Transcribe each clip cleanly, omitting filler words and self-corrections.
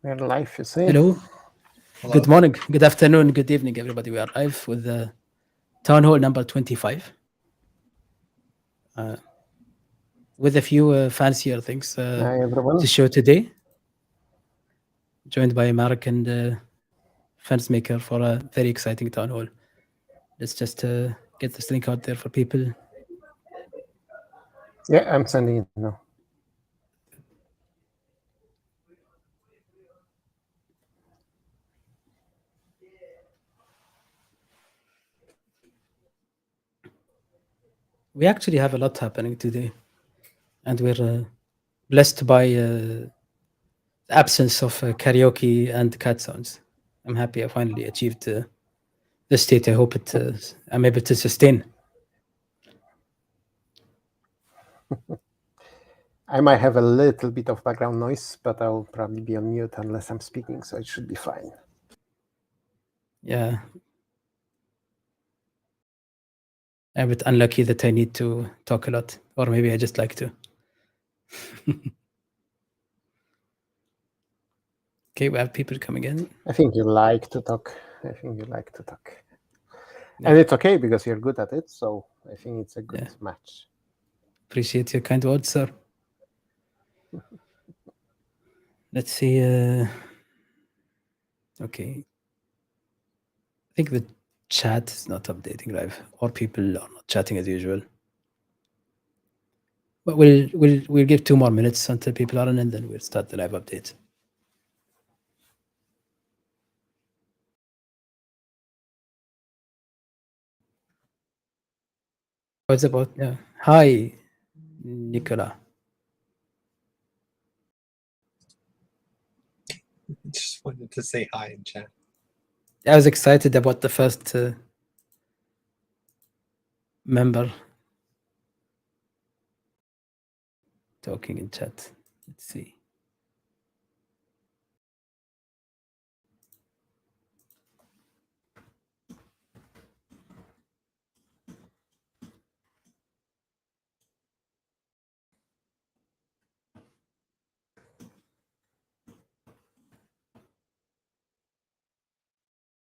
We're live, you say? Hello. Hello. Good morning, good afternoon, good evening, everybody. We are live with the town hall number 25 with a few fancier things Hi, everyone. to show today. Joined by Mark and Fence Maker for a very exciting town hall. Let's just get this link out there for people. Yeah, I'm sending it now. We actually have a lot happening today, and we're blessed by the absence of karaoke and cat sounds. I'm happy I finally achieved this state. I hope I'm able to sustain. I might have a little bit of background noise, but I'll probably be on mute unless I'm speaking, so it should be fine. Yeah. I'm a bit unlucky that I need to talk a lot, or maybe I just like to. Okay, we have people coming in. I think you like to talk. Yeah. And it's okay because you're good at it, so I think it's a good match. Appreciate your kind words, sir. Let's see. Okay. I think the chat is not updating live, or people are not chatting as usual. But we'll give 2 more minutes until people are in, and then we'll start the live update. What's about? Yeah. Hi, Nicola. Just wanted to say hi in chat. I was excited about the first member talking in chat. Let's see.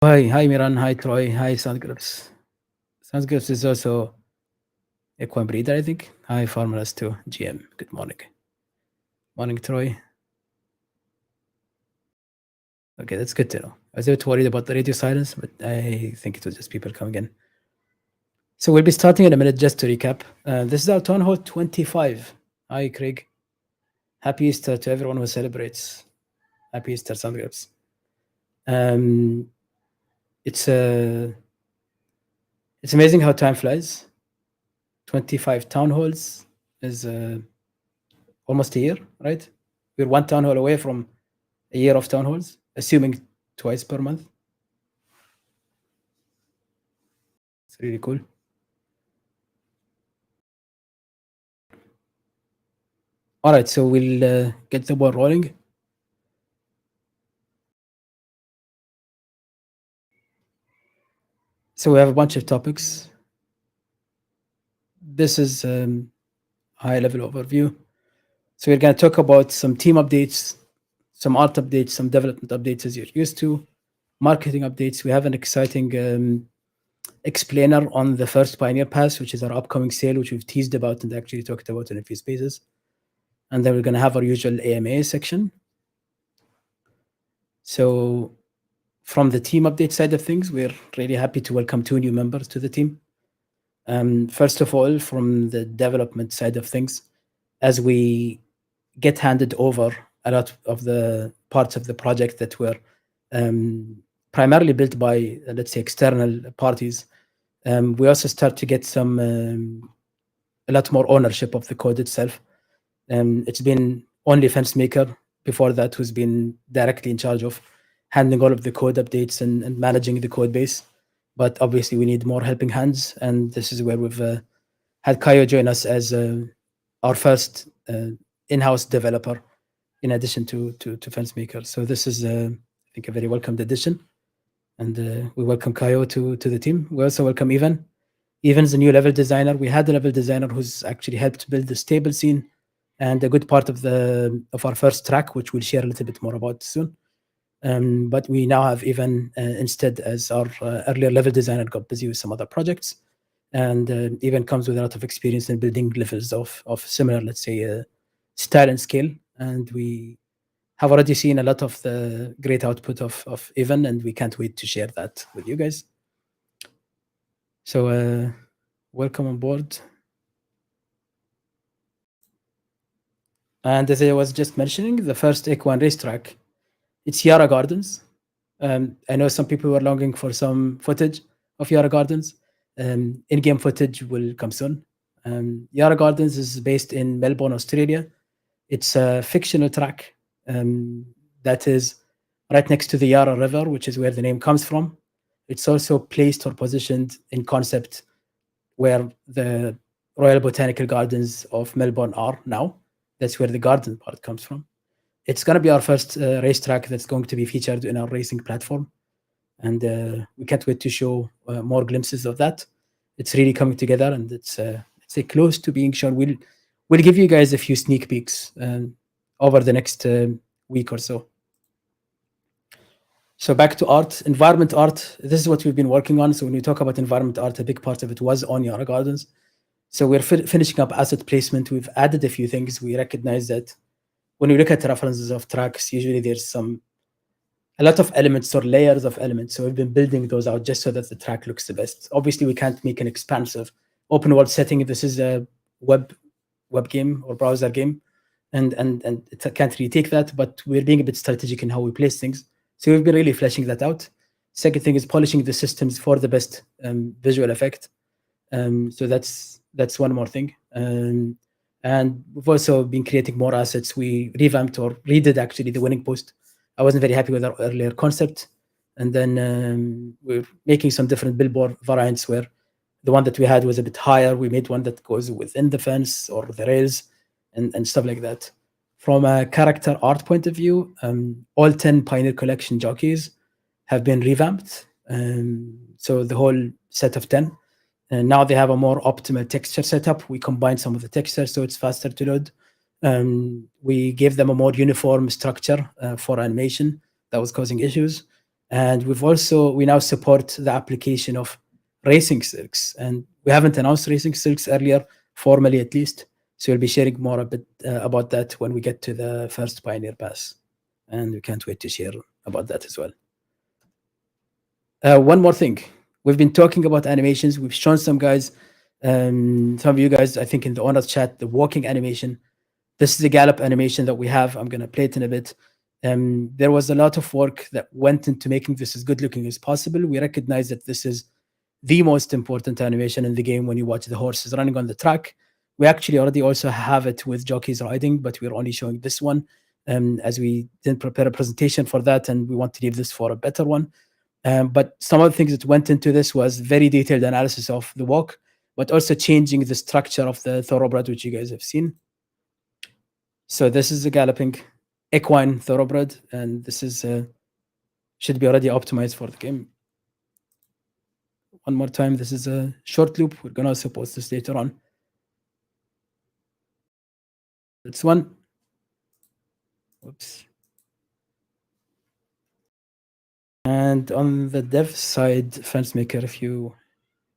Hi Miran, hi Troy, hi Sandgrips. Sandgrips is also Equine breeder, I think. Hi Farmers to GM. Good morning. Morning, Troy. Okay, that's good to know. I was a bit worried about the radio silence, but I think it was just people coming in. So we'll be starting in a minute just to recap. This is our Town Hall 25. Hi, Craig. Happy Easter to everyone who celebrates. Happy Easter, Sandgrips. It's amazing how time flies. 25 town halls is almost a year, right? We're 1 town hall away from a year of town halls, assuming twice per month. It's really cool. All right, so we'll get the ball rolling. So we have a bunch of topics. This is high-level overview. So we're going to talk about some team updates, some art updates, some development updates as you're used to, marketing updates. We have an exciting explainer on the first Pioneer Pass, which is our upcoming sale, which we've teased about and actually talked about in a few spaces. And then we're going to have our usual AMA section. So from the team update side of things, we're really happy to welcome 2 new members to the team. First of all, from the development side of things, as we get handed over a lot of the parts of the project that were primarily built by, let's say, external parties, we also start to get a lot more ownership of the code itself. It's been only Fence Maker before that who's been directly in charge of handling all of the code updates and managing the code base. But obviously we need more helping hands, and this is where we've had Kayo join us as our first in-house developer, in addition to Fence Maker. So this is, I think, a very welcomed addition, and we welcome Kayo to the team. We also welcome Ivan. Ivan's a new level designer. We had a level designer who's actually helped build the stable scene and a good part of our first track, which we'll share a little bit more about soon. But we now have Ivan instead as our earlier level designer, got busy with some other projects, and Ivan comes with a lot of experience in building levels of similar, let's say, style and scale. And we have already seen a lot of the great output of Ivan, and we can't wait to share that with you guys. So welcome on board. And as I was just mentioning, the first Equine racetrack, it's Yara Gardens. I know some people were longing for some footage of Yara Gardens. In-game footage will come soon. Yara Gardens is based in Melbourne, Australia. It's a fictional track that is right next to the Yarra River, which is where the name comes from. It's also placed or positioned in concept where the Royal Botanical Gardens of Melbourne are now. That's where the garden part comes from. It's going to be our first racetrack that's going to be featured in our racing platform. And we can't wait to show more glimpses of that. It's really coming together, and it's close to being shown. We'll give you guys a few sneak peeks over the next week or so. So back to art, environment art. This is what we've been working on. So when we talk about environment art, a big part of it was on Yara Gardens. So we're finishing up asset placement. We've added a few things. We recognize that when we look at references of tracks, usually there's a lot of elements or layers of elements. So we've been building those out just so that the track looks the best. Obviously, we can't make an expansive open world setting. This is a web game or browser game, and it can't really take that. But we're being a bit strategic in how we place things. So we've been really fleshing that out. Second thing is polishing the systems for the best visual effect. So that's one more thing. And we've also been creating more assets. We revamped or redid actually the winning post. I wasn't very happy with our earlier concept. And then we're making some different billboard variants where the one that we had was a bit higher. We made one that goes within the fence or the rails and stuff like that. From a character art point of view, all 10 Pioneer Collection jockeys have been revamped. So the whole set of 10. And now they have a more optimal texture setup. We combined some of the textures so it's faster to load. We gave them a more uniform structure for animation that was causing issues. And we now support the application of racing silks. And we haven't announced racing silks earlier, formally at least. So we'll be sharing more a bit about that when we get to the first Pioneer Pass. And we can't wait to share about that as well. One more thing. We've been talking about animations. We've shown some guys, some of you guys, I think in the owner's chat, the walking animation. This is the gallop animation that we have. I'm going to play it in a bit. There was a lot of work that went into making this as good looking as possible. We recognize that this is the most important animation in the game when you watch the horses running on the track. We actually already also have it with jockeys riding, but we're only showing this one as we didn't prepare a presentation for that, and we want to leave this for a better one. But some of the things that went into this was very detailed analysis of the walk, but also changing the structure of the thoroughbred, which you guys have seen. So this is a galloping equine thoroughbred, and this is should be already optimized for the game. One more time, this is a short loop. We're going to also post this later on. That's one. Whoops. And on the dev side, FenceMaker, if you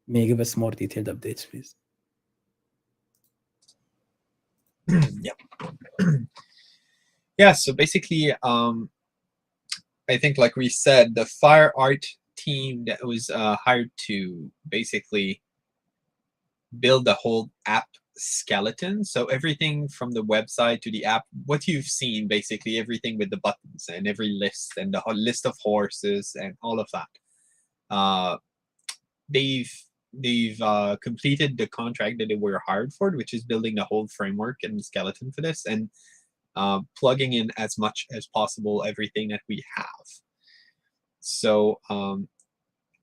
may give us more detailed updates, please. Yep. Yeah, so basically, I think like we said, the Fire Art team that was hired to basically build the whole app skeleton. So everything from the website to the app, what you've seen, basically everything with the buttons and every list and the list of horses and all of that. They've completed the contract that they were hired for, which is building the whole framework and skeleton for this, and plugging in as much as possible everything that we have. So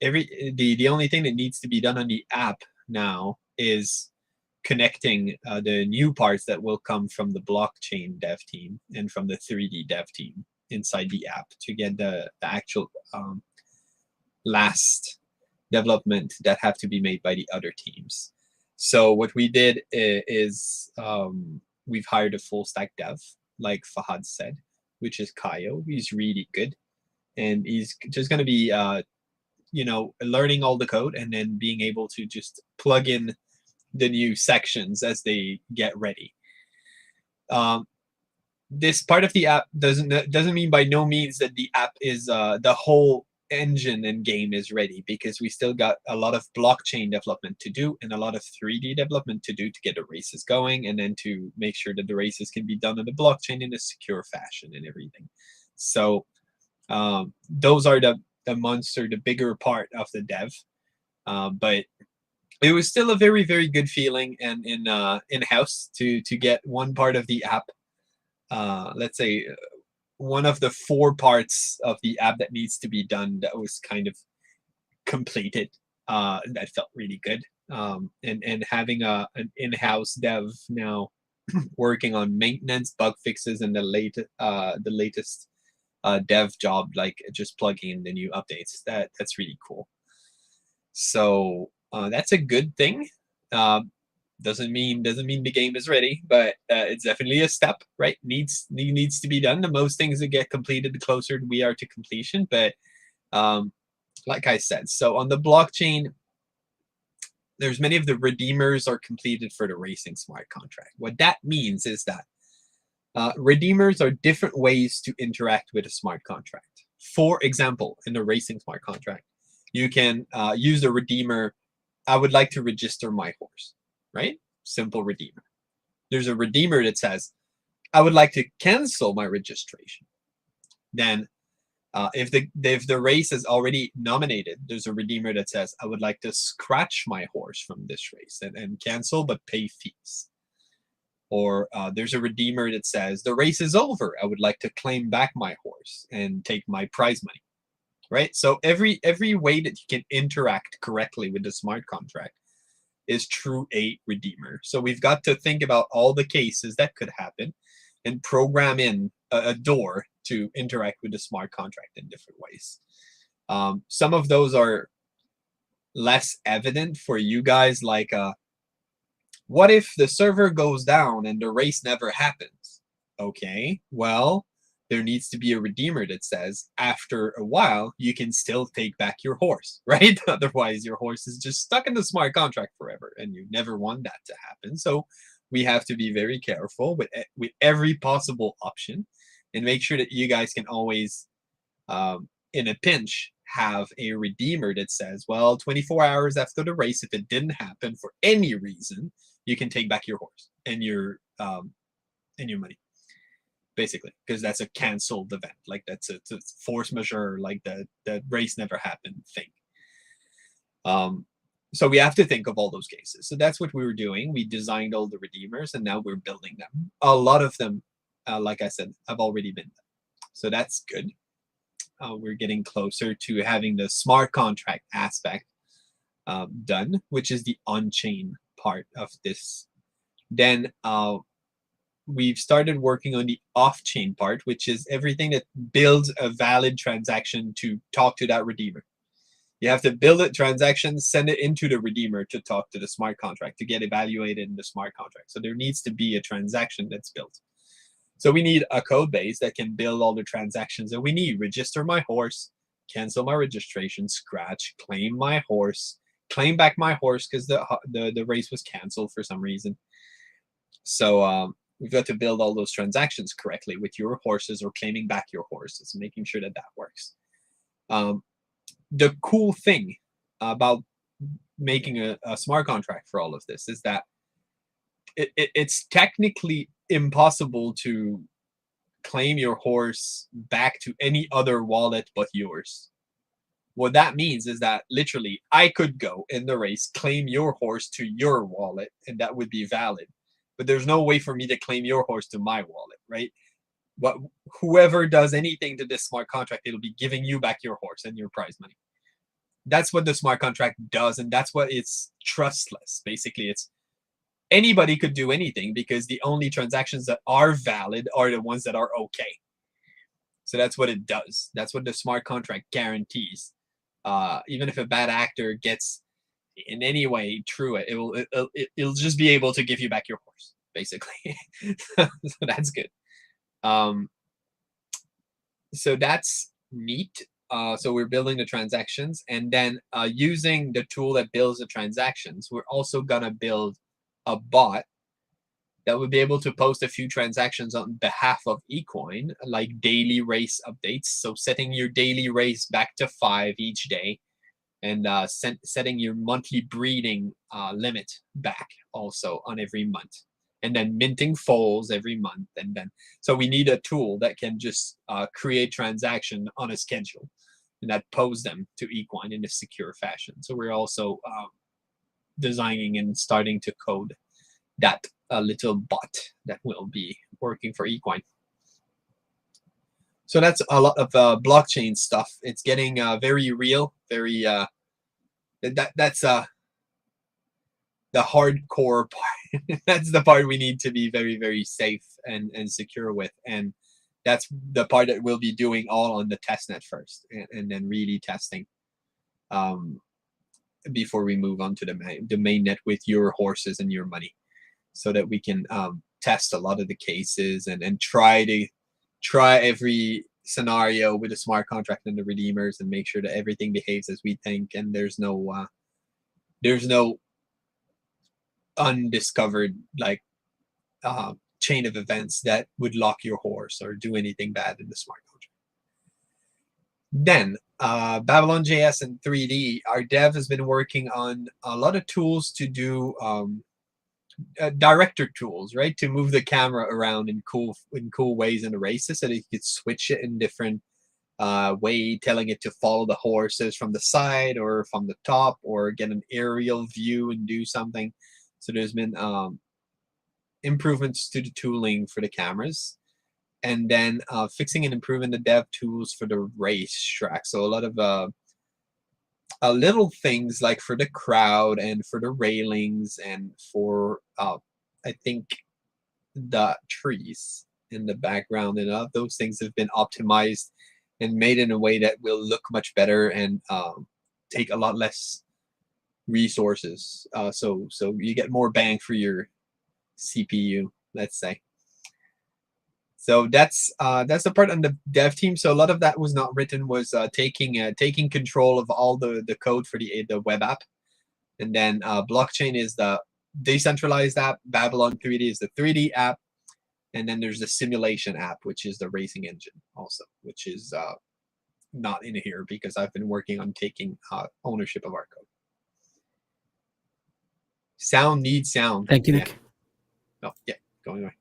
the only thing that needs to be done on the app now is connecting the new parts that will come from the blockchain dev team and from the 3D dev team inside the app to get the actual last development that have to be made by the other teams. So what we did is we've hired a full stack dev, like Fahad said, which is Kayo. He's really good, and he's just going to be learning all the code and then being able to just plug in the new sections as they get ready. This part of the app doesn't mean by no means that the app is the whole engine and game is ready, because we still got a lot of blockchain development to do and a lot of 3D development to do to get the races going, and then to make sure that the races can be done on the blockchain in a secure fashion and everything. So those are the bigger part of the dev, but it was still a very, very good feeling and in-house to get one part of the app, let's say one of the 4 parts of the app that needs to be done, that was kind of completed. That felt really good. And having an in-house dev now working on maintenance, bug fixes, and the latest dev job, like just plugging in the new updates, that's really cool. So that's a good thing. Doesn't mean the game is ready, but it's definitely a step, right? Needs to be done. The most things that get completed, the closer we are to completion. But like I said, so on the blockchain, there's many of the redeemers are completed for the racing smart contract. What that means is that redeemers are different ways to interact with a smart contract. For example, in the racing smart contract, you can use the redeemer, I would like to register my horse, right? Simple redeemer. There's a redeemer that says, I would like to cancel my registration. Then if the race is already nominated, there's a redeemer that says, I would like to scratch my horse from this race and cancel but pay fees. Or there's a redeemer that says, the race is over, I would like to claim back my horse and take my prize money, right? So every way that you can interact correctly with the smart contract is through a redeemer. So we've got to think about all the cases that could happen and program in a door to interact with the smart contract in different ways. Some of those are less evident for you guys, like what if the server goes down and the race never happens? Okay, well, there needs to be a redeemer that says after a while you can still take back your horse, right? Otherwise your horse is just stuck in the smart contract forever, and you never want that to happen. So we have to be very careful with every possible option and make sure that you guys can always in a pinch have a redeemer that says, well, 24 hours after the race, if it didn't happen for any reason, you can take back your horse and your money, basically, because that's a canceled event. Like that's a force majeure, like the race never happened thing. So we have to think of all those cases. So that's what we were doing. We designed all the redeemers, and now we're building them. A lot of them, like I said, have already been done. So that's good. We're getting closer to having the smart contract aspect done, which is the on-chain part of this. Then we've started working on the off-chain part, which is everything that builds a valid transaction to talk to that redeemer. You have to build a transaction, send it into the redeemer to talk to the smart contract, to get evaluated in the smart contract. So there needs to be a transaction that's built. So we need a code base that can build all the transactions that we need. Register my horse, cancel my registration, scratch, claim my horse, claim back my horse because the race was canceled for some reason. So we've got to build all those transactions correctly with your horses or claiming back your horses, making sure that that works. The cool thing about making a smart contract for all of this is that it's technically impossible to claim your horse back to any other wallet but yours. What that means is that literally I could go in the race, claim your horse to your wallet, and that would be valid. But there's no way for me to claim your horse to my wallet, right? But whoever does anything to this smart contract, it'll be giving you back your horse and your prize money. That's what the smart contract does, and that's what it's trustless. Basically, it's anybody could do anything because the only transactions that are valid are the ones that are okay. So that's what it does. That's what the smart contract guarantees. Even if a bad actor gets in any way through it, it'll just be able to give you back your horse. basically. So that's good. So that's neat. So we're building the transactions, and then using the tool that builds the transactions, we're also gonna build a bot that would be able to post a few transactions on behalf of eCoin, like daily race updates. So setting your daily race back to 5 each day, and setting your monthly breeding limit back also on every month, and then minting foals every month. And then, so we need a tool that can just create transaction on a schedule and that post them to eCoin in a secure fashion. So we're also designing and starting to code that little bot that will be working for eCoin. So that's a lot of blockchain stuff. It's getting very real, very that's the hardcore part. That's the part we need to be very, very safe and secure with, and that's the part that we'll be doing all on the testnet first, and then really testing before we move on to the mainnet with your horses and your money, so that we can test a lot of the cases and try every scenario with a smart contract and the redeemers, and make sure that everything behaves as we think, and there's no undiscovered chain of events that would lock your horse or do anything bad in the smart contract. Then Babylon JS and 3D, our dev has been working on a lot of tools to do director tools, right, to move the camera around in cool ways in the races, so that you could switch it in different way, telling it to follow the horses from the side or from the top, or get an aerial view and do something. So there's been improvements to the tooling for the cameras, and then fixing and improving the dev tools for the racetrack. So a lot of little things like for the crowd and for the railings and for I think the trees in the background, and those things have been optimized and made in a way that will look much better and take a lot less resources. So you get more bang for your CPU, let's say. So that's the part on the dev team. So a lot of that was not written, was taking control of all the code for the web app, and then blockchain is the decentralized app, Babylon 3D is the 3D app, and then there's the simulation app, which is the racing engine also, which is not in here because I've been working on taking ownership of our code. Sound needs sound. Thank you, Nick. Oh, yeah, going away.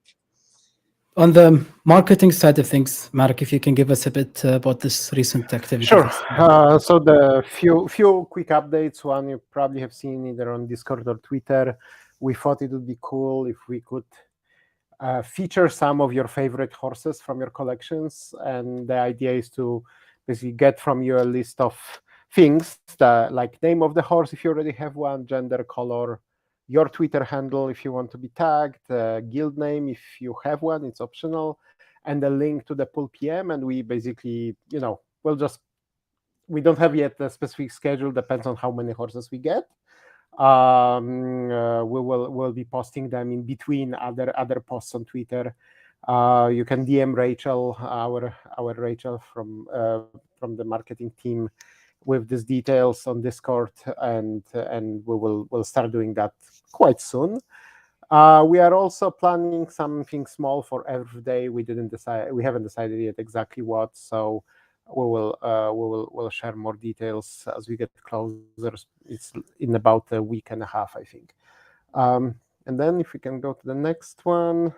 On the marketing side of things, Mark, if you can give us a bit about this recent activity. Sure. So the few quick updates. One you probably have seen either on Discord or Twitter. We thought it would be cool if we could feature some of your favorite horses from your collections, and the idea is to basically get from you a list of things, like name of the horse if you already have one, gender, color, your Twitter handle if you want to be tagged, guild name if you have one, it's optional, and a link to the pool PM. And we basically, we don't have yet a specific schedule, depends on how many horses we get. We'll be posting them in between other posts on Twitter. You can DM Rachel, our Rachel from the marketing team, with these details on Discord, and we'll start doing that quite soon. We are also planning something small for every day. We haven't decided yet exactly what, so we'll share more details as we get closer. It's in about a week and a half, I think. And then if we can go to the next one.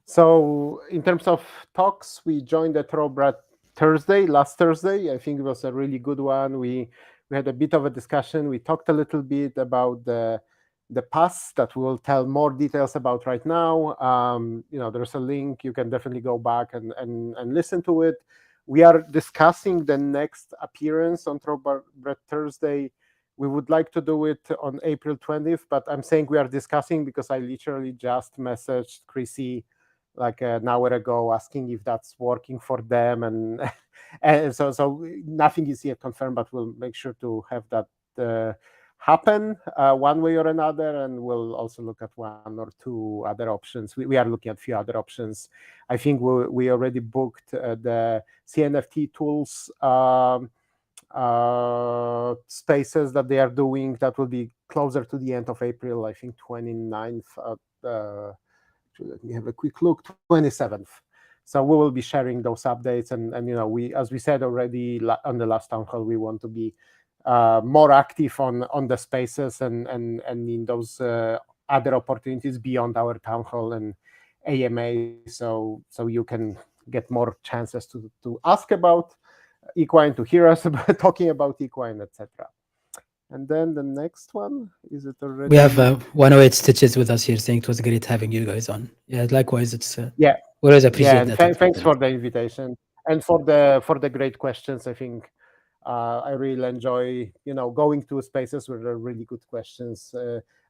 So in terms of talks, we joined the Thoroughbred Thursday, last Thursday. I think it was a really good one. We had a bit of a discussion. We talked a little bit about the pass that we will tell more details about right now. There's a link. You can definitely go back and listen to it. We are discussing the next appearance on Thoroughbred Thursday. We would like to do it on April 20th, but I'm saying we are discussing because I literally just messaged Chrissy like an hour ago asking if that's working for them, and so nothing is yet confirmed, but we'll make sure to have that happen one way or another, and we'll also look at one or two other options. We are looking at a few other options. I think we already booked the CNFT tools spaces that they are doing. That will be closer to the end of April, I think 29th. Let me have a quick look, 27th. So we will be sharing those updates, and we, as we said already on the last town hall, we want to be more active on the spaces and in those other opportunities beyond our town hall and AMA, so you can get more chances to ask about equine, to hear us about talking about equine, etc. And then the next one, is it already? We have 108 Stitches with us here saying it was great having you guys on. Yeah, likewise, it's yeah. We always appreciate that. Thanks for the invitation and for the great questions. I think I really enjoy going to spaces where there are really good questions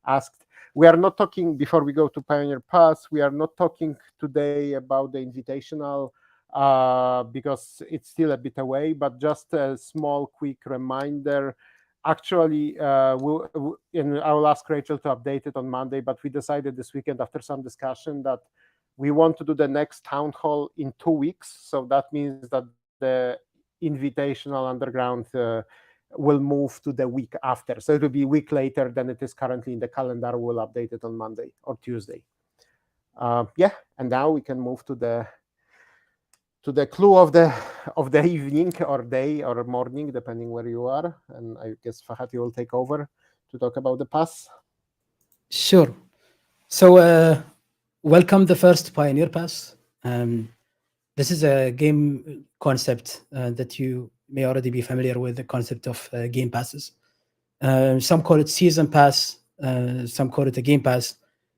asked. We are not talking, before we go to Pioneer Pass, we are not talking today about the Invitational because it's still a bit away, but just a small quick reminder. Actually, I will ask Rachel to update it on Monday, but we decided this weekend after some discussion that we want to do the next town hall in 2 weeks. So that means that the Invitational Underground will move to the week after. So it will be a week later than it is currently in the calendar. We'll update it on Monday or Tuesday. Yeah, and now we can move to the clue of the evening or day or morning, depending where you are. And I guess Fahad, you will take over to talk about the pass. Sure. So welcome the first Pioneer Pass. This is a game concept that you may already be familiar with, the concept of game passes. Some call it season pass, some call it a game pass.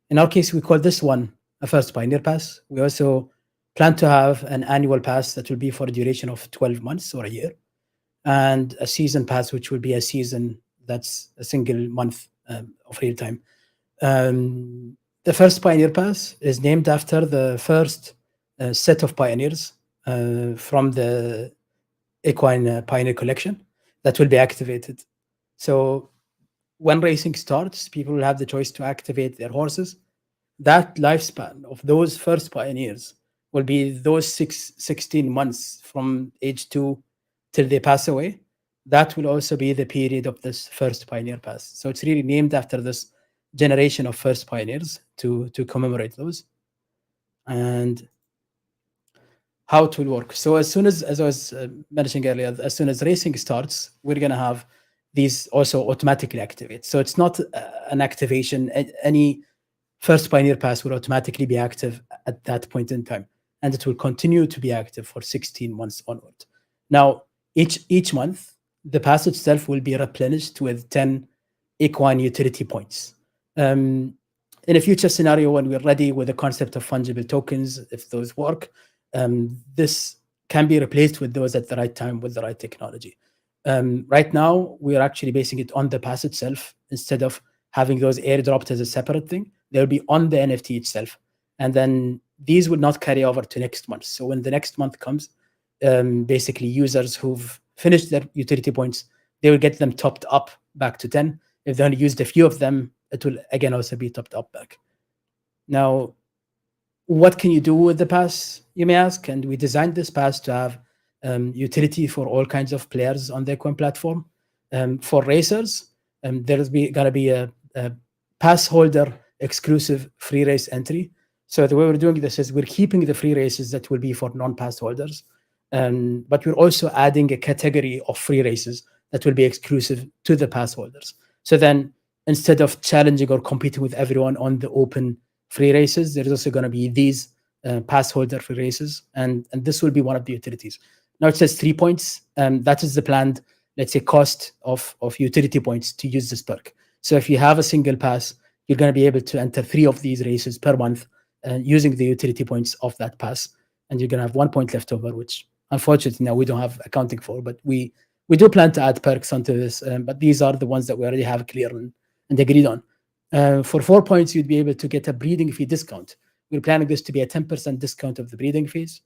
In our case, we call this one a first Pioneer Pass. We also plan to have an annual pass that will be for a duration of 12 months or a year, and a season pass, which will be a season that's a single month of real time. The first Pioneer Pass is named after the first set of pioneers from the Equine Pioneer Collection that will be activated. So when racing starts, people will have the choice to activate their horses. That lifespan of those first pioneers will be those 16 months from age 2 till they pass away. That will also be the period of this first Pioneer Pass. So it's really named after this generation of first pioneers to commemorate those. And how it will work. So as I was mentioning earlier, as soon as racing starts, we're going to have these also automatically activate. So it's not an activation. Any first Pioneer Pass will automatically be active at that point in time, and it will continue to be active for 16 months onward. Now, each month, the pass itself will be replenished with 10 equine utility points. In a future scenario, when we're ready with the concept of fungible tokens, if those work, this can be replaced with those at the right time with the right technology. Right now, we are actually basing it on the pass itself. Instead of having those airdropped as a separate thing, they'll be on the NFT itself. And then these will not carry over to next month. So when the next month comes, basically users who've finished their utility points, they will get them topped up back to 10. If they only used a few of them, it will again also be topped up back. Now, what can you do with the pass, you may ask? And we designed this pass to have utility for all kinds of players on the Equine platform. For racers, there's going to be a pass holder exclusive free race entry. So the way we're doing this is we're keeping the free races that will be for non-pass holders, but we're also adding a category of free races that will be exclusive to the pass holders. So then instead of challenging or competing with everyone on the open free races, there's also going to be these pass holder free races, and this will be one of the utilities. Now it says 3 points, that is the planned, let's say, cost of utility points to use this perk. So if you have a single pass, you're going to be able to enter 3 of these races per month using the utility points of that pass, and you're going to have 1 point left over, which unfortunately now we don't have accounting for, but we do plan to add perks onto this, but these are the ones that we already have clear and agreed on. For 4 points, you'd be able to get a breeding fee discount. We're planning this to be a 10% discount of the breeding fees.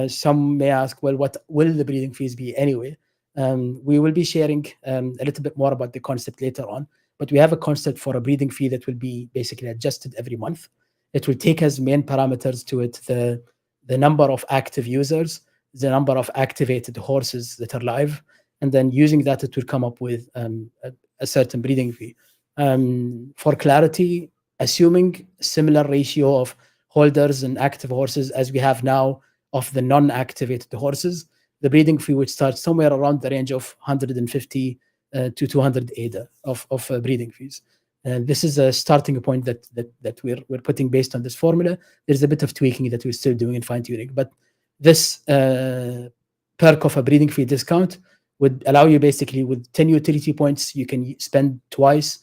Some may ask, well, what will the breeding fees be anyway? We will be sharing a little bit more about the concept later on, but we have a concept for a breeding fee that will be basically adjusted every month. It will take as main parameters to it the number of active users, the number of activated horses that are live, and then using that, it will come up with a certain breeding fee. For clarity, assuming similar ratio of holders and active horses as we have now of the non-activated horses, the breeding fee would start somewhere around the range of 150 to 200 ADA of breeding fees. And this is a starting point that we're putting based on this formula. There's a bit of tweaking that we're still doing and fine-tuning, but this perk of a breeding fee discount would allow you basically with 10 utility points, you can spend twice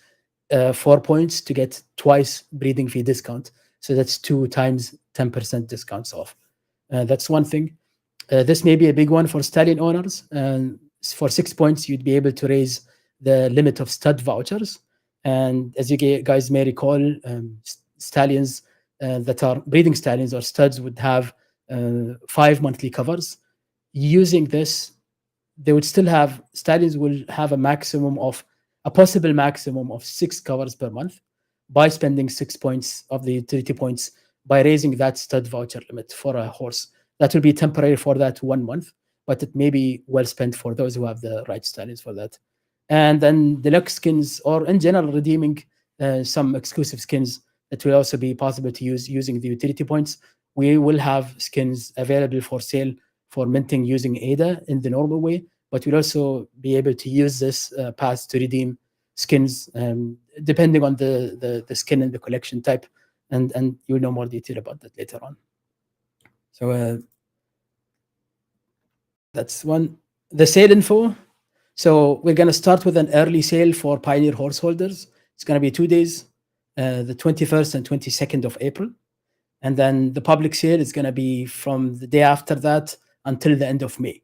4 points to get twice breeding fee discount. So that's 2 times 10% discounts off. That's one thing. This may be a big one for stallion owners. For 6 points, you'd be able to raise the limit of stud vouchers. And as you guys may recall, stallions that are breeding stallions or studs would have 5 monthly covers. Using this, they would still have, stallions will have a possible maximum of 6 covers per month by spending 6 points of the utility points by raising that stud voucher limit for a horse. That will be temporary for that 1 month, but it may be well spent for those who have the right stallions for that. And then deluxe skins, or in general, redeeming some exclusive skins that will also be possible to use using the utility points. We will have skins available for sale for minting using ADA in the normal way, but we'll also be able to use this pass to redeem skins depending on the skin and the collection type. And you'll know more detail about that later on. So that's one. The sale info. So we're going to start with an early sale for Pioneer horse holders. It's going to be 2 days, the 21st and 22nd of April. And then the public sale is going to be from the day after that until the end of May.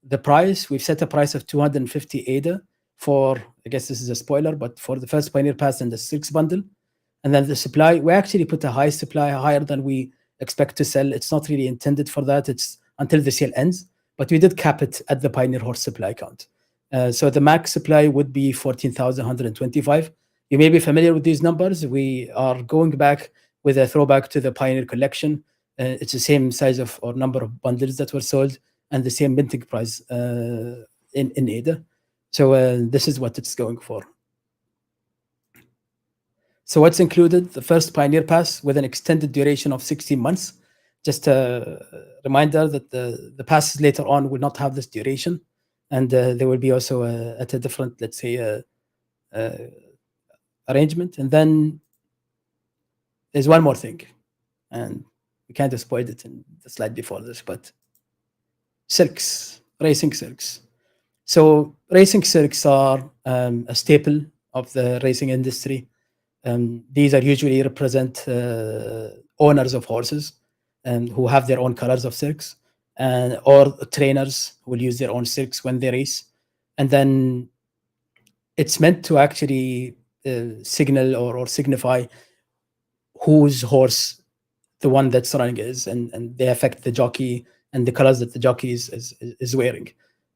The price, we've set a price of 250 ADA for, I guess this is a spoiler, but for the first Pioneer Pass and the Silks bundle. And then the supply, we actually put a high supply, higher than we expect to sell. It's not really intended for that. It's until the sale ends, but we did cap it at the Pioneer horse supply count. So the max supply would be 14,125. You may be familiar with these numbers. We are going back with a throwback to the Pioneer collection. It's the same size of or number of bundles that were sold and the same minting price in ADA. So this is what it's going for. So what's included? The first Pioneer Pass with an extended duration of 16 months. Just a reminder that the passes later on will not have this duration. And there will be also at a different, let's say, arrangement. And then there's one more thing. And we kind of spoiled it in the slide before this, but silks, racing silks. So racing silks are a staple of the racing industry. These are usually represent owners of horses who have their own colors of silks, or trainers will use their own silks when they race. And then it's meant to actually signal or signify whose horse the one that's running is, and they affect the jockey and the colors that the jockey is wearing.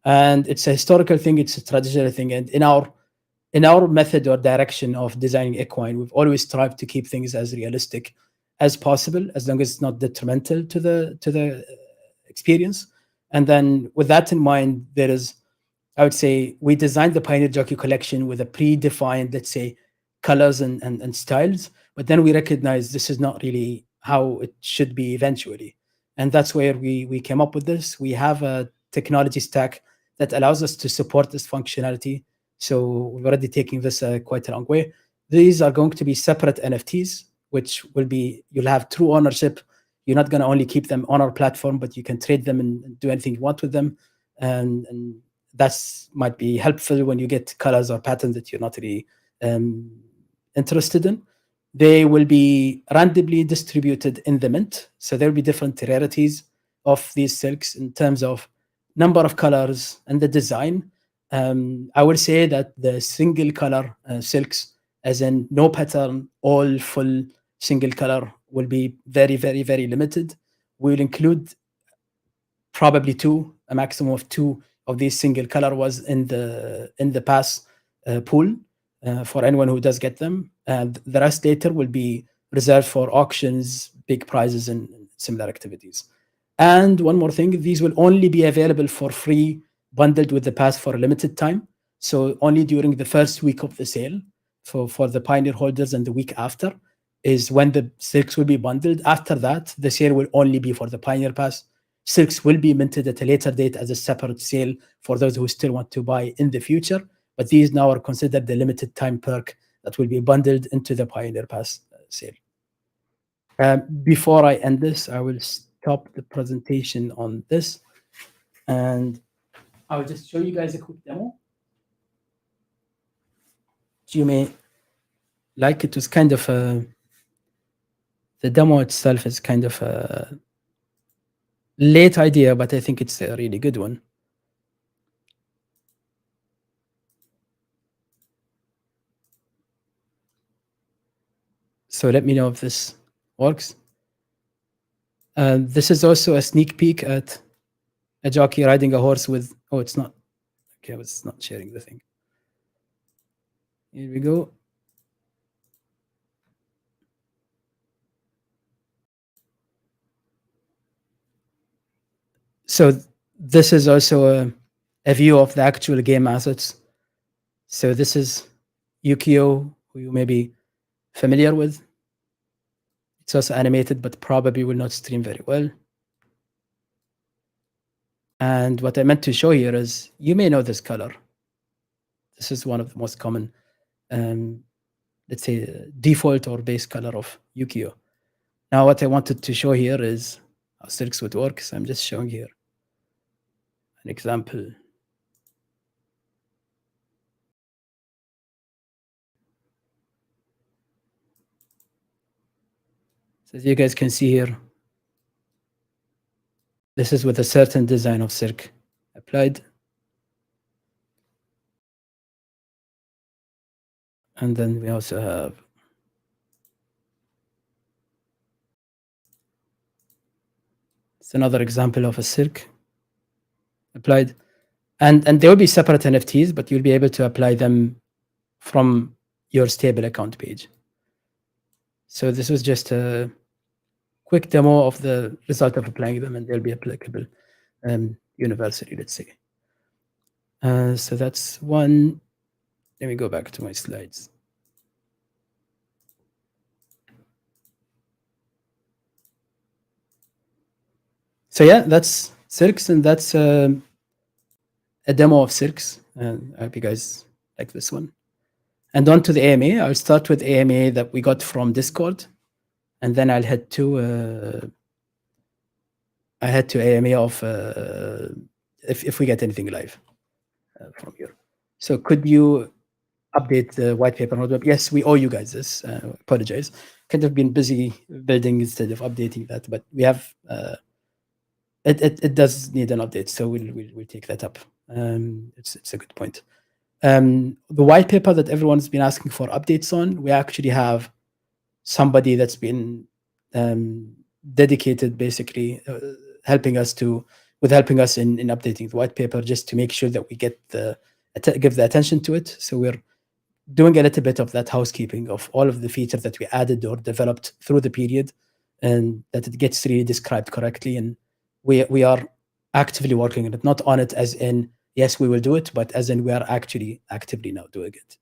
And it's a historical thing, it's a traditional thing. And in our method or direction of designing equine, we've always strived to keep things as realistic as possible, as long as it's not detrimental to the experience. And then with that in mind, there is, I would say, we designed the Pioneer Jockey Collection with a predefined, let's say, colors and styles, but then we recognize this is not really how it should be eventually. And that's where we came up with this. We have a technology stack that allows us to support this functionality. So we're already taking this quite a long way. These are going to be separate NFTs, which will be, you'll have true ownership. You're not going to only keep them on our platform, but you can trade them and do anything you want with them. And that's might be helpful when you get colors or patterns that you're not really interested in. They will be randomly distributed in the mint. So there'll be different rarities of these silks in terms of number of colors and the design. I will say that the single color silks, as in no pattern, all full single color, will be very, very, very limited. We'll include probably a maximum of 2 of these single color was in the pass pool. for anyone who does get them. And the rest later will be reserved for auctions, big prizes, and similar activities. And one more thing, these will only be available for free, bundled with the pass for a limited time. So only during the first week of the sale for the Pioneer holders, and the week after is when the Silks will be bundled. After that, the sale will only be for the Pioneer Pass. Silks will be minted at a later date as a separate sale for those who still want to buy in the future. But these now are considered the limited time perk that will be bundled into the Pioneer Pass sale. Before I end this, I will stop the presentation on this, and I'll just show you guys a quick demo. You may like it was kind of the demo itself is kind of a late idea, but I think it's a really good one. So let me know if this works. This is also a sneak peek at a jockey riding a horse with, oh, it's not, okay, I was not sharing the thing. Here we go. So this is also a view of the actual game assets. So this is Yu-Gi-Oh, who you may be familiar with. It's also animated, but probably will not stream very well. And what I meant to show here is, you may know this color. This is one of the most common, let's say, default or base color of Yu-Gi-Oh. Now, what I wanted to show here is how Silks would work. So I'm just showing here an example. So as you guys can see here, this is with a certain design of Silk applied. And then we also have it's another example of a Silk applied. And there will be separate NFTs, but you'll be able to apply them from your stable account page. So this was just a quick demo of the result of applying them, and they'll be applicable universally, let's say. So that's one. Let me go back to my slides. So yeah, that's Silks, and that's a demo of Silks. And I hope you guys like this one. And on to the AMA. I'll start with AMA that we got from Discord, and then I'll head to AMA of if we get anything live from here. So could you update the white paper roadmap? Yes, we owe you guys this. Apologize. Kind of been busy building instead of updating that, but we have it does need an update, so we'll take that up. It's a good point. The white paper that everyone's been asking for updates on, we actually have somebody that's been dedicated, basically helping us in updating the white paper, just to make sure that we get give the attention to it. So we're doing a little bit of that housekeeping of all of the features that we added or developed through the period, and that it gets really described correctly. And we are actively working on it, not on it as in, yes, we will do it, but as in we are actually actively now doing it.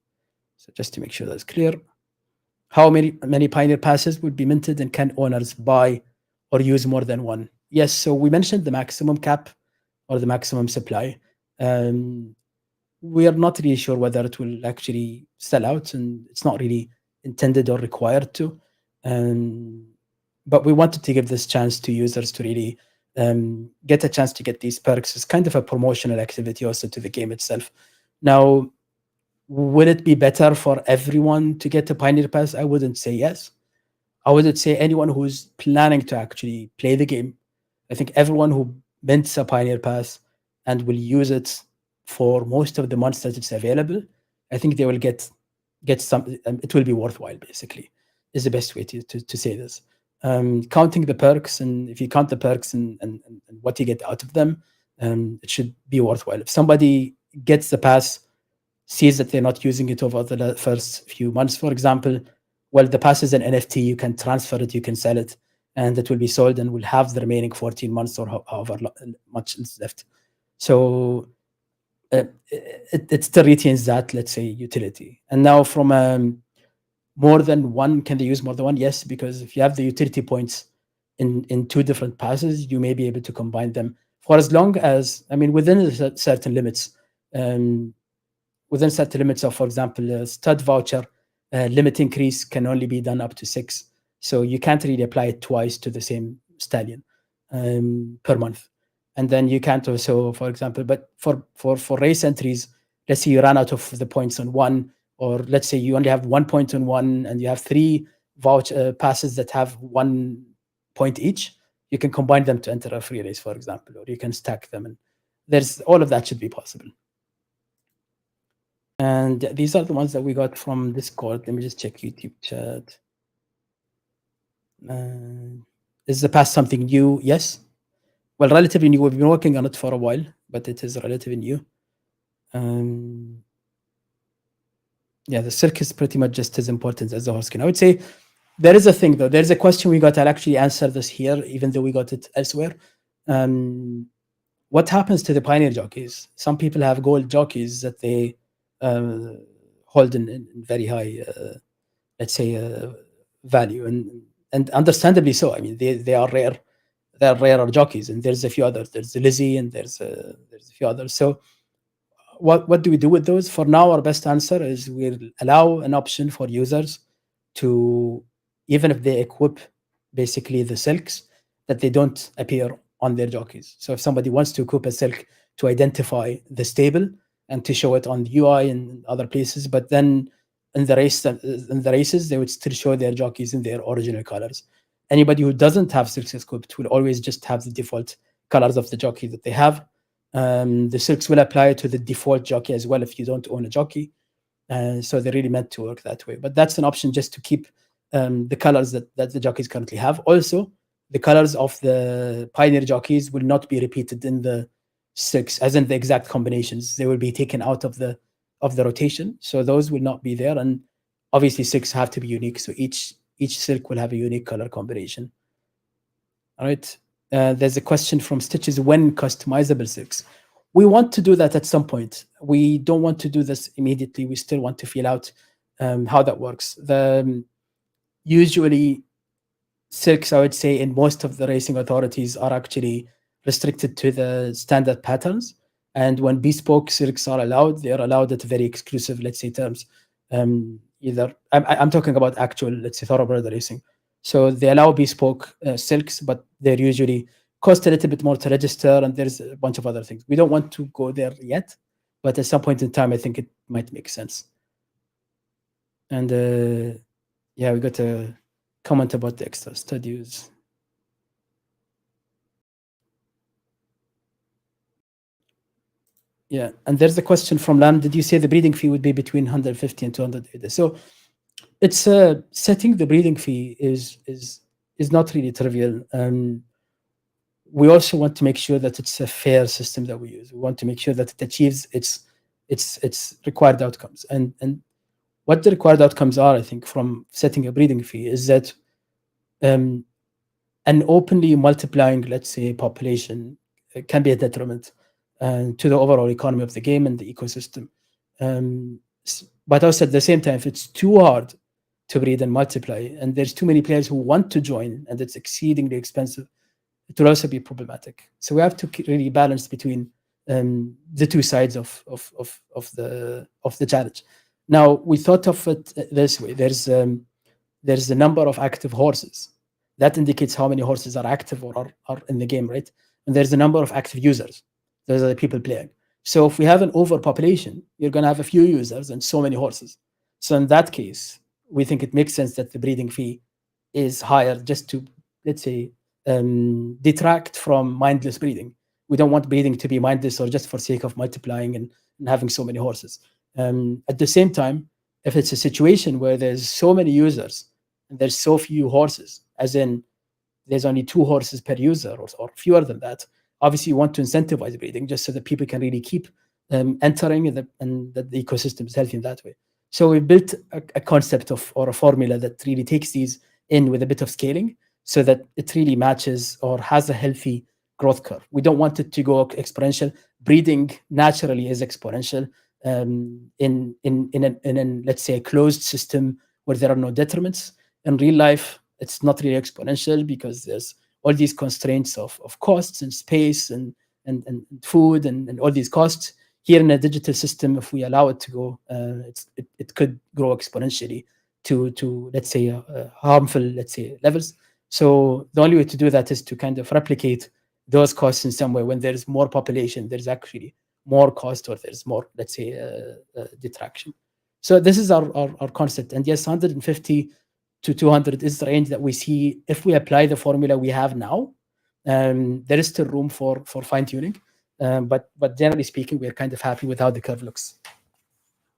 So just to make sure that's clear. How many Pioneer passes would be minted, and can owners buy or use more than one? Yes, so we mentioned the maximum cap or the maximum supply. We are not really sure whether it will actually sell out, and it's not really intended or required to. But we wanted to give this chance to users to really get a chance to get these perks. It's kind of a promotional activity also to the game itself. Now, would it be better for everyone to get a Pioneer Pass? I wouldn't say yes. I wouldn't say anyone who's planning to actually play the game. I think everyone who mints a Pioneer Pass and will use it for most of the months that it's available, I think they will get some. It will be worthwhile, basically, is the best way to say this. Counting the perks, and if you count the perks and what you get out of them, it should be worthwhile. If somebody gets the pass sees that they're not using it over the first few months, for example, well, the pass is an NFT, you can transfer it, you can sell it, and it will be sold and will have the remaining 14 months or however much is left. So it still retains that, let's say, utility. And now from more than one, can they use more than one? Yes, because if you have the utility points in two different passes, you may be able to combine them for as long as, I mean, within certain limits. Within certain limits of, for example, a stud voucher, limit increase can only be done up to 6. So you can't really apply it twice to the same stallion per month. And then you can't also, for example, but for race entries, let's say you run out of the points on one, or let's say you only have 1 point on one and you have 3 voucher passes that have 1 point each, you can combine them to enter a free race, for example, or you can stack them. And there's all of that should be possible. And these are the ones that we got from Discord. Let me just check YouTube chat. Is the pass something new? Yes. Well, relatively new. We've been working on it for a while, but it is relatively new. Yeah, the silk is pretty much just as important as the horse skin. I would say there is a thing, though. There's a question we got. I'll actually answer this here, even though we got it elsewhere. What happens to the pioneer jockeys? Some people have gold jockeys that they hold in very high, let's say, value, and understandably so. I mean, they are rare. They're rarer jockeys, and there's a few others. There's Lizzie, and there's a few others. So what do we do with those? For now, our best answer is we'll allow an option for users to, even if they equip basically the silks, that they don't appear on their jockeys. So if somebody wants to equip a silk to identify the stable and to show it on the UI and other places, but then in the races, they would still show their jockeys in their original colors. Anybody who doesn't have silks equipped will always just have the default colors of the jockey that they have. The silks will apply to the default jockey as well if you don't own a jockey. So they're really meant to work that way. But that's an option just to keep the colors that the jockeys currently have. Also, the colors of the pioneer jockeys will not be repeated in the silks, as in the exact combinations. They will be taken out of the rotation. So those will not be there. And obviously silks have to be unique. So each silk will have a unique color combination. All right. There's a question from Stitches, when customizable silks? We want to do that at some point. We don't want to do this immediately. We still want to feel out how that works. Usually silks, I would say, in most of the racing authorities are actually restricted to the standard patterns. And when bespoke silks are allowed, they are allowed at very exclusive, let's say, terms. I'm talking about actual, let's say, thoroughbred racing. So they allow bespoke silks, but they're usually cost a little bit more to register, and there's a bunch of other things. We don't want to go there yet, but at some point in time, I think it might make sense. And yeah, we got a comment about the extra studios. Yeah, and there's a question from Lam. Did you say the breeding fee would be between 150 and 280? So it's setting the breeding fee is not really trivial. We also want to make sure that it's a fair system that we use. We want to make sure that it achieves its required outcomes. And what the required outcomes are, I think, from setting a breeding fee is that an openly multiplying, let's say, population can be a detriment to the overall economy of the game and the ecosystem. But also at the same time, if it's too hard to breed and multiply, and there's too many players who want to join, and it's exceedingly expensive, it will also be problematic. So we have to really balance between the two sides of the challenge. Now, we thought of it this way: there's the number of active horses. That indicates how many horses are active or are in the game, right? And there's the number of active users. Those are the people playing. So if we have an overpopulation, you're going to have a few users and so many horses. So in that case, we think it makes sense that the breeding fee is higher, just to, let's say, detract from mindless breeding. We don't want breeding to be mindless or just for sake of multiplying and having so many horses. At the same time, if it's a situation where there's so many users and there's so few horses, as in there's only 2 horses per user or fewer than that, obviously you want to incentivize breeding just so that people can really keep entering, and that the ecosystem is healthy in that way. So we built a concept of, or a formula that really takes these in with a bit of scaling so that it really matches or has a healthy growth curve. We don't want it to go exponential. Breeding naturally is exponential. In let's say a closed system where there are no detriments. In real life, it's not really exponential because there's all these constraints of costs and space and food and all these costs. Here in a digital system, if we allow it to go, it could grow exponentially to let's say harmful, let's say, levels. So the only way to do that is to kind of replicate those costs in some way. When there's more population, there's actually more cost, or there's more, let's say, detraction. So this is our concept. And yes, 150 to 200 is the range that we see if we apply the formula we have now. There is still room for fine tuning, but generally speaking, we're kind of happy with how the curve looks.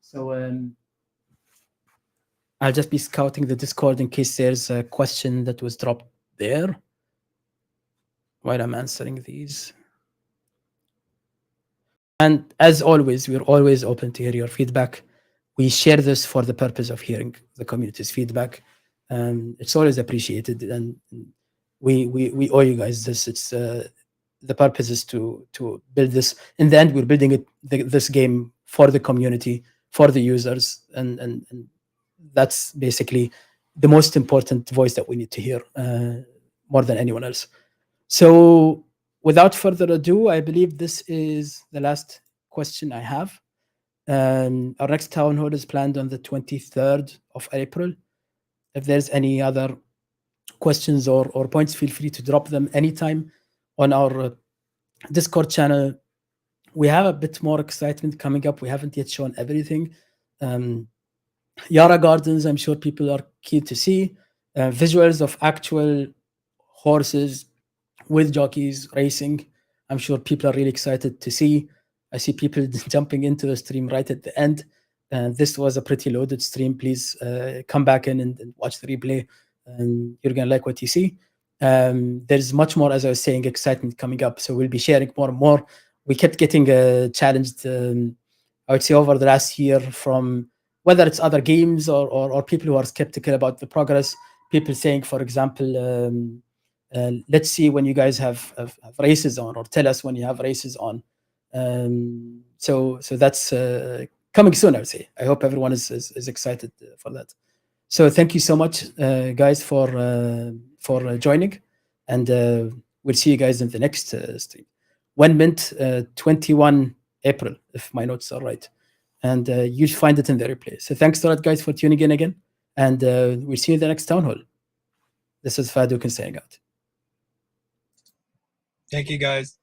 So I'll just be scouting the Discord in case there's a question that was dropped there while I'm answering these. And as always, we're always open to hear your feedback. We share this for the purpose of hearing the community's feedback. It's always appreciated, and we owe you guys this. It's the purpose is to build this. In the end, we're building this game for the community, for the users, and that's basically the most important voice that we need to hear more than anyone else. So without further ado, I believe this is the last question I have. Our next town hall is planned on the 23rd of April. If there's any other questions or points, feel free to drop them anytime on our Discord channel. We have a bit more excitement coming up. We haven't yet shown everything. Yara Gardens, I'm sure people are keen to see. Visuals of actual horses with jockeys racing. I'm sure people are really excited to see. I see people jumping into the stream right at the end. This was a pretty loaded stream. Please come back in and watch the replay, and you're going to like what you see. There's much more, as I was saying, excitement coming up. So we'll be sharing more and more. We kept getting challenged, I would say, over the last year from whether it's other games or people who are skeptical about the progress. People saying, for example, let's see when you guys have races on, or tell us when you have races on. So that's coming soon, I would say. I hope everyone is excited for that. So thank you so much, guys, for joining, and we'll see you guys in the next stream. When mint 21 April, if my notes are right, and you find it in the replay. So thanks a lot, guys, for tuning in again, and we'll see you in the next town hall. This is Fadukan saying out. Thank you, guys.